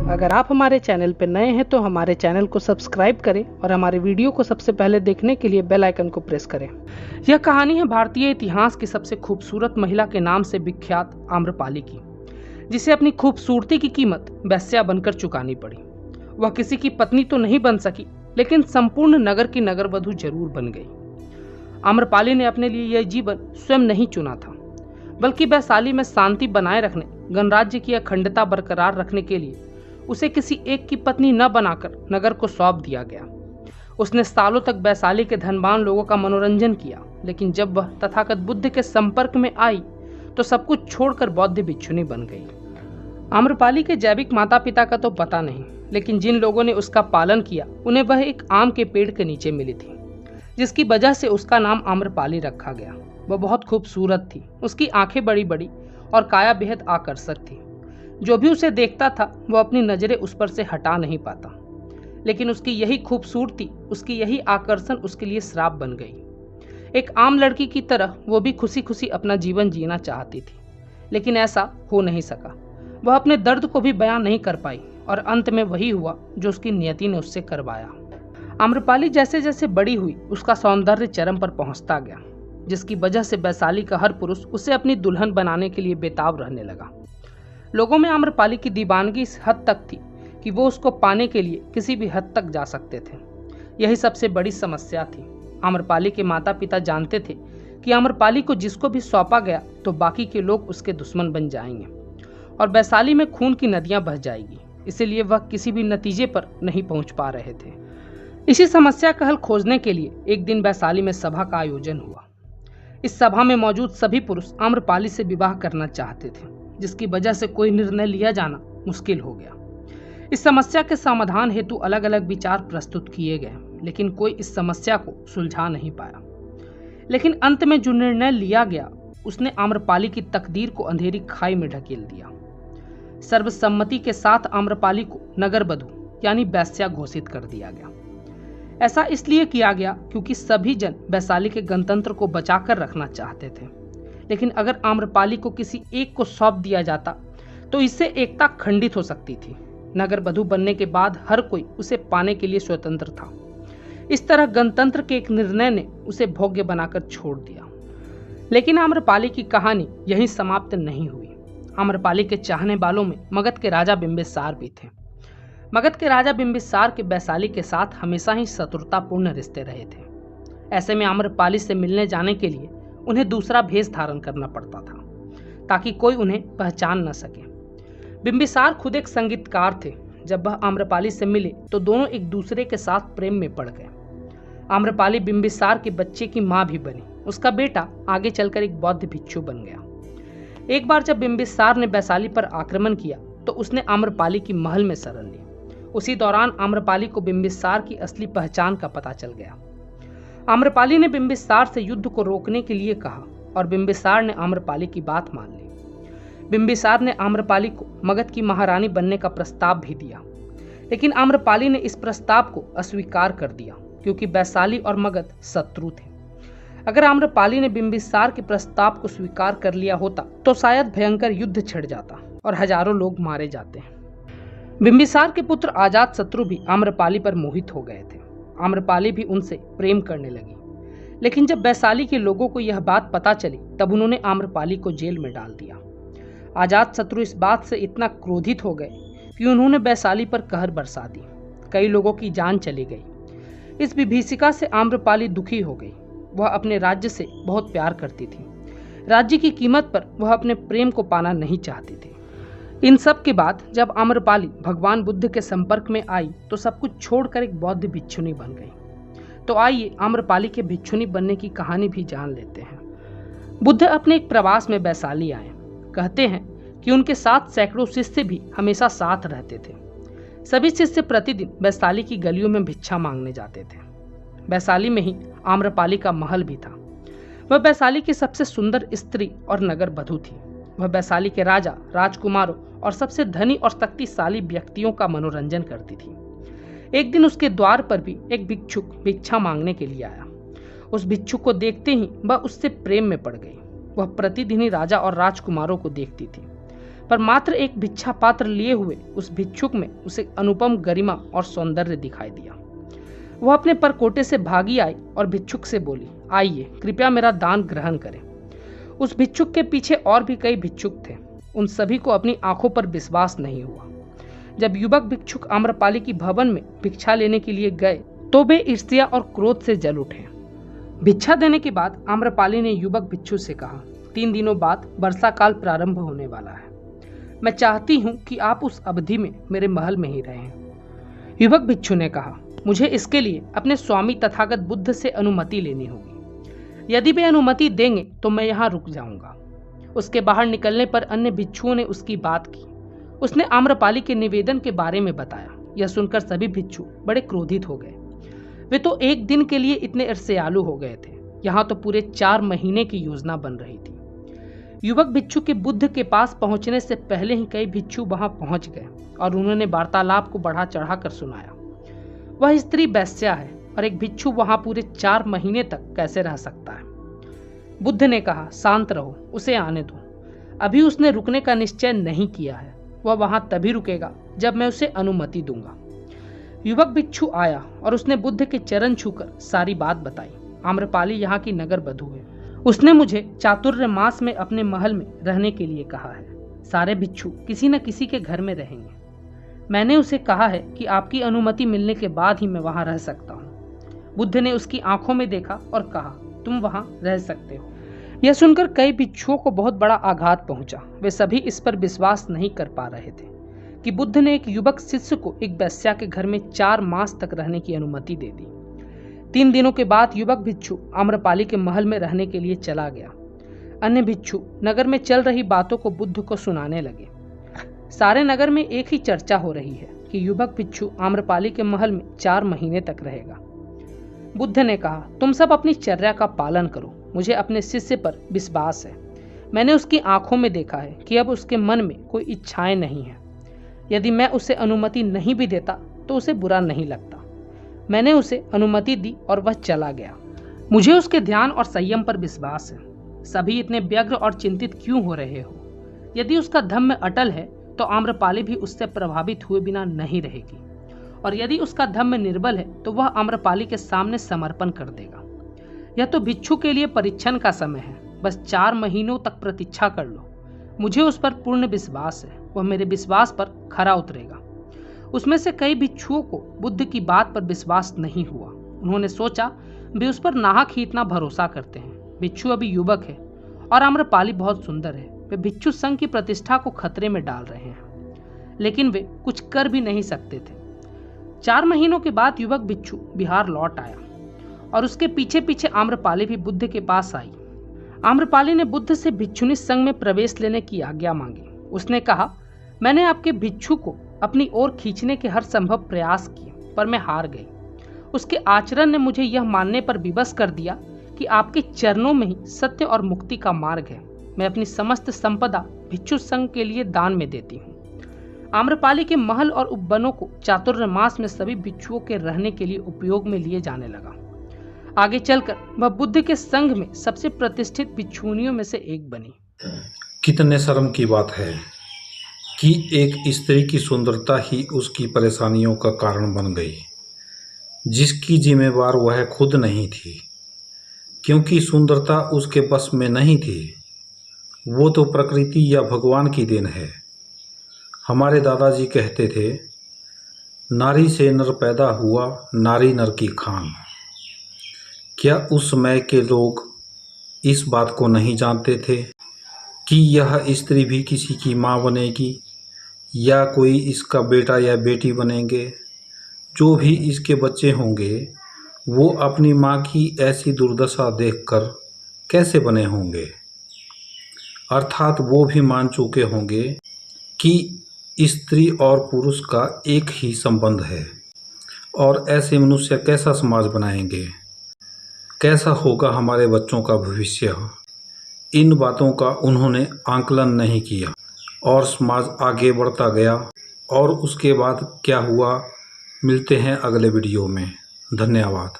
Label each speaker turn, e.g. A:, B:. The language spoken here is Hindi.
A: अगर आप हमारे चैनल पर नए हैं तो हमारे चैनल को सब्सक्राइब करें और हमारे वीडियो को सबसे पहले देखने के लिए बेल आइकन को प्रेस करें। यह कहानी है भारतीय इतिहास की सबसे खूबसूरत महिला के नाम से विख्यात आम्रपाली की, जिसे अपनी खूबसूरती की कीमत वेश्या बनकर चुकानी पड़ी। वह किसी की पत्नी तो नहीं बन सकी, लेकिन संपूर्ण नगर की नगरवधू जरूर बन गई। आम्रपाली ने अपने लिए यह जीवन स्वयं नहीं चुना था, बल्कि वैशाली में शांति बनाए रखने, गणराज्य की अखंडता बरकरार रखने के लिए उसे किसी एक की पत्नी न बनाकर नगर को सौंप दिया गया। उसने सालों तक वैशाली के धनवान लोगों का मनोरंजन किया, लेकिन जब वह तथागत बुद्ध के संपर्क में आई तो सब कुछ छोड़कर बौद्ध भिक्षुनी बन गई। आम्रपाली के जैविक माता पिता का तो पता नहीं, लेकिन जिन लोगों ने उसका पालन किया उन्हें वह एक आम के पेड़ के नीचे मिली थी, जिसकी वजह से उसका नाम आम्रपाली रखा गया। वह बहुत खूबसूरत थी, उसकी आंखें बड़ी बड़ी और काया बेहद आकर्षक थी। जो भी उसे देखता था वह अपनी नजरें उस पर से हटा नहीं पाता, लेकिन उसकी यही खूबसूरती, उसकी यही आकर्षण उसके लिए श्राप बन गई। एक आम लड़की की तरह वो भी खुशी खुशी अपना जीवन जीना चाहती थी, लेकिन ऐसा हो नहीं सका। वह अपने दर्द को भी बयां नहीं कर पाई और अंत में वही हुआ जो उसकी नियति ने उससे करवाया। आम्रपाली जैसे जैसे बड़ी हुई, उसका सौंदर्य चरम पर पहुंचता गया, जिसकी वजह से वैशाली का हर पुरुष उसे अपनी दुल्हन बनाने के लिए बेताब रहने लगा। लोगों में आम्रपाली की दीवानगी इस हद तक थी कि वो उसको पाने के लिए किसी भी हद तक जा सकते थे। यही सबसे बड़ी समस्या थी। आम्रपाली के माता पिता जानते थे कि आम्रपाली को जिसको भी सौंपा गया तो बाकी के लोग उसके दुश्मन बन जाएंगे और वैशाली में खून की नदियां बह जाएगी। इसीलिए वह किसी भी नतीजे पर नहीं पहुंच पा रहे थे। इसी समस्या का हल खोजने के लिए एक दिन वैशाली में सभा का आयोजन हुआ। इस सभा में मौजूद सभी पुरुष आम्रपाली से विवाह करना चाहते थे, जिसकी वजह से कोई निर्णय लिया जाना मुश्किल हो गया। इस समस्या के समाधान हेतु अलग अलग विचार प्रस्तुत किए गए, लेकिन कोई इस समस्या को सुलझा नहीं पाया। लेकिन अंत में जो निर्णय लिया गया उसने आम्रपाली की तकदीर को अंधेरी खाई में ढकेल दिया। सर्वसम्मति के साथ आम्रपाली को नगरवधू यानी वेश्या घोषित कर दिया गया। ऐसा इसलिए किया गया क्योंकि सभी जन वैशाली के गणतंत्र को बचाकर रखना चाहते थे, लेकिन अगर आम्रपाली को किसी एक को सौंप दिया जाता तो इससे एकता खंडित हो सकती थी। नगरवधू बनने के बाद हर कोई उसे पाने के लिए स्वतंत्र था। इस तरह गणतंत्र के एक निर्णय ने उसे भोग्य बनाकर छोड़ दिया। लेकिन आम्रपाली की कहानी यहीं समाप्त नहीं हुई। आम्रपाली के चाहने वालों में मगध के राजा बिंबिसार भी थे। मगध के राजा बिंबिसार के वैशाली के साथ हमेशा ही शत्रुतापूर्ण रिश्ते रहे थे। ऐसे में आम्रपाली से मिलने जाने के लिए उन्हें दूसरा भेष धारण करना पड़ता था, ताकि कोई उन्हें पहचान न सके। बिंबिसार खुद एक संगीतकार थे। जब वह आम्रपाली से मिले तो दोनों एक दूसरे के साथ प्रेम में पड़ गए। आम्रपाली बिंबिसार के बच्चे की मां भी बनी। उसका बेटा आगे चलकर एक बौद्ध भिक्षु बन गया। एक बार जब बिंबिसार ने वैशाली पर आक्रमण किया तो उसने आम्रपाली की महल में शरण ली। उसी दौरान आम्रपाली को बिंबिसार की असली पहचान का पता चल गया। आम्रपाली ने बिंबिसार से युद्ध को रोकने के लिए कहा और बिंबिसार ने आम्रपाली की बात मान ली। बिंबिसार ने आम्रपाली को मगध की महारानी बनने का प्रस्ताव भी दिया, लेकिन आम्रपाली ने इस प्रस्ताव को अस्वीकार कर दिया क्योंकि वैशाली और मगध शत्रु थे। अगर आम्रपाली ने बिंबिसार के प्रस्ताव को स्वीकार कर लिया होता तो शायद भयंकर युद्ध छिड़ जाता और हजारों लोग मारे जाते। बिंबिसार के पुत्र अजातशत्रु भी आम्रपाली पर मोहित हो गए थे। आम्रपाली भी उनसे प्रेम करने लगी, लेकिन जब वैशाली के लोगों को यह बात पता चली तब उन्होंने आम्रपाली को जेल में डाल दिया। अजातशत्रु इस बात से इतना क्रोधित हो गए कि उन्होंने वैशाली पर कहर बरसा दी। कई लोगों की जान चली गई। इस विभीषिका से आम्रपाली दुखी हो गई। वह अपने राज्य से बहुत प्यार करती थी। राज्य की कीमत पर वह अपने प्रेम को पाना नहीं चाहती थी। इन सब के बाद जब आम्रपाली भगवान बुद्ध के संपर्क में आई तो सब कुछ छोड़कर एक बौद्ध भिक्षुनी बन गई। तो आइए आम्रपाली के भिक्षुनी बनने की कहानी भी जान लेते हैं। बुद्ध अपने एक प्रवास में वैशाली आए। कहते हैं कि उनके साथ सैकड़ों शिष्य भी हमेशा साथ रहते थे। सभी शिष्य प्रतिदिन वैशाली की गलियों में भिक्षा मांगने जाते थे। वैशाली में ही आम्रपाली का महल भी था। वह वैशाली की सबसे सुंदर स्त्री और नगरवधू थी। वह वैशाली के राजा, राजकुमारों और सबसे धनी और शक्तिशाली व्यक्तियों का मनोरंजन करती थी। एक दिन उसके द्वार पर भी एक भिक्षुक भिक्षा मांगने के लिए आया। उस भिक्षुक को देखते ही वह उससे प्रेम में पड़ गई। वह प्रतिदिन ही राजा और राजकुमारों को देखती थी, पर मात्र एक भिक्षा पात्र लिए हुए उस भिक्षुक में उसे अनुपम गरिमा और सौंदर्य दिखाई दिया। वह अपने परकोटे से भागी आई और भिक्षुक से बोली, आइए कृपया मेरा दान ग्रहण करें। उस भिक्षुक के पीछे और भी कई भिक्षुक थे। उन सभी को अपनी आंखों पर विश्वास नहीं हुआ। जब युवक भिक्षुक आम्रपाली की भवन में भिक्षा लेने के लिए गए तो वे ईर्ष्या और क्रोध से जल उठे। भिक्षा देने के बाद आम्रपाली ने युवक भिक्षु से कहा, 3 दिनों बाद वर्षा काल प्रारंभ होने वाला है। मैं चाहती हूँ कि आप उस अवधि में मेरे महल में ही रहें। युवक भिक्षु ने कहा, मुझे इसके लिए अपने स्वामी तथागत बुद्ध से अनुमति लेनी होगी। यदि वे अनुमति देंगे तो मैं यहाँ रुक जाऊंगा। उसके बाहर निकलने पर अन्य भिक्षुओं ने उसकी बात की। उसने आम्रपाली के निवेदन के बारे में बताया। यह सुनकर सभी भिक्षु बड़े क्रोधित हो गए। वे तो एक दिन के लिए इतने ईर्ष्यालु हो गए थे, यहाँ तो पूरे 4 महीने की योजना बन रही थी। युवक भिक्षु के बुद्ध के पास पहुंचने से पहले ही कई भिक्षु वहां पहुंच गए और उन्होंने वार्तालाप को बढ़ा चढ़ा कर सुनाया। वह स्त्री वैश्या है और एक भिक्षु वहां पूरे 4 महीने तक कैसे रह सकता है। बुद्ध ने कहा, शांत रहो, उसे आने दो। अभी उसने रुकने का निश्चय नहीं किया है। वह वहां तभी रुकेगा जब मैं उसे अनुमति दूंगा। युवक भिक्षु आया और उसने बुद्ध के चरण छूकर सारी बात बताई। आम्रपाली यहाँ की नगर बधू है। उसने मुझे चातुर्य मास में अपने महल में रहने के लिए कहा है। सारे भिक्षु किसी न किसी के घर में रहेंगे। मैंने उसे कहा है कि आपकी अनुमति मिलने के बाद ही मैं वहां रह सकता हूँ। बुद्ध ने उसकी आंखों में देखा और कहा, तुम वहां रह सकते हो। यह सुनकर कई भिक्षुओं को बहुत बड़ा आघात पहुंचा। वे सभी इस पर विश्वास नहीं कर पा रहे थे कि बुद्ध ने एक युवक शिष्य को एक वैश्या के घर में 4 मास तक रहने की अनुमति दे दी। 3 दिनों के बाद युवक भिक्षु आम्रपाली के महल में रहने के लिए चला गया। अन्य भिक्षु नगर में चल रही बातों को बुद्ध को सुनाने लगे। सारे नगर में एक ही चर्चा हो रही है कि युवक भिक्षु आम्रपाली के महल में 4 महीने तक रहेगा। बुद्ध ने कहा, तुम सब अपनी चर्या का पालन करो। मुझे अपने शिष्य पर विश्वास है। मैंने उसकी आंखों में देखा है कि अब उसके मन में कोई इच्छाएं नहीं है। यदि मैं उसे अनुमति नहीं भी देता तो उसे बुरा नहीं लगता। मैंने उसे अनुमति दी और वह चला गया। मुझे उसके ध्यान और संयम पर विश्वास है। सभी इतने व्यग्र और चिंतित क्यों हो रहे हो? यदि उसका धम्म अटल है तो आम्रपाली भी उससे प्रभावित हुए बिना नहीं रहेगी, और यदि उसका धम्म निर्बल है तो वह आम्रपाली के सामने समर्पण कर देगा। यह तो भिक्षु के लिए परीक्षण का समय है। बस 4 महीनों तक प्रतीक्षा कर लो। मुझे उस पर पूर्ण विश्वास है। वह मेरे विश्वास पर खरा उतरेगा। उसमें से कई भिक्षुओं को बुद्ध की बात पर विश्वास नहीं हुआ। उन्होंने सोचा वे उस पर नाहक ही इतना भरोसा करते हैं। भिक्षु अभी युवक है और आम्रपाली बहुत सुंदर है। वे भिक्षु संघ की प्रतिष्ठा को खतरे में डाल रहे हैं, लेकिन वे कुछ कर भी नहीं सकते थे। 4 महीनों के बाद युवक भिक्षु बिहार लौट आया और उसके पीछे पीछे आम्रपाली भी बुद्ध के पास आई। आम्रपाली ने बुद्ध से भिक्षुनी संघ में प्रवेश लेने की आज्ञा मांगी। उसने कहा, मैंने आपके भिक्षु को अपनी ओर खींचने के हर संभव प्रयास किए, पर मैं हार गई। उसके आचरण ने मुझे यह मानने पर विवश कर दिया कि आपके चरणों में ही सत्य और मुक्ति का मार्ग है। मैं अपनी समस्त संपदा भिक्षु संघ के लिए दान में देती हूँ। आम्रपाली के महल और उपवनों को चातुर्मास में सभी भिक्षुओं के रहने के लिए उपयोग में लिए जाने लगा। आगे चलकर वह बुद्ध के संघ में सबसे प्रतिष्ठित भिक्षुनियों में से एक बनी।
B: कितने शर्म की बात है कि एक स्त्री की सुंदरता ही उसकी परेशानियों का कारण बन गई, जिसकी जिम्मेवार वह खुद नहीं थी, क्योंकि सुंदरता उसके बस में नहीं थी। वो तो प्रकृति या भगवान की देन है। हमारे दादाजी कहते थे, नारी से नर पैदा हुआ, नारी नर की खान। क्या उस समय के लोग इस बात को नहीं जानते थे कि यह स्त्री भी किसी की माँ बनेगी या कोई इसका बेटा या बेटी बनेंगे? जो भी इसके बच्चे होंगे वो अपनी माँ की ऐसी दुर्दशा देखकर कैसे बने होंगे? अर्थात वो भी मान चुके होंगे कि स्त्री और पुरुष का एक ही संबंध है, और ऐसे मनुष्य कैसा समाज बनाएंगे? कैसा होगा हमारे बच्चों का भविष्य? इन बातों का उन्होंने आंकलन नहीं किया और समाज आगे बढ़ता गया। और उसके बाद क्या हुआ, मिलते हैं अगले वीडियो में। धन्यवाद।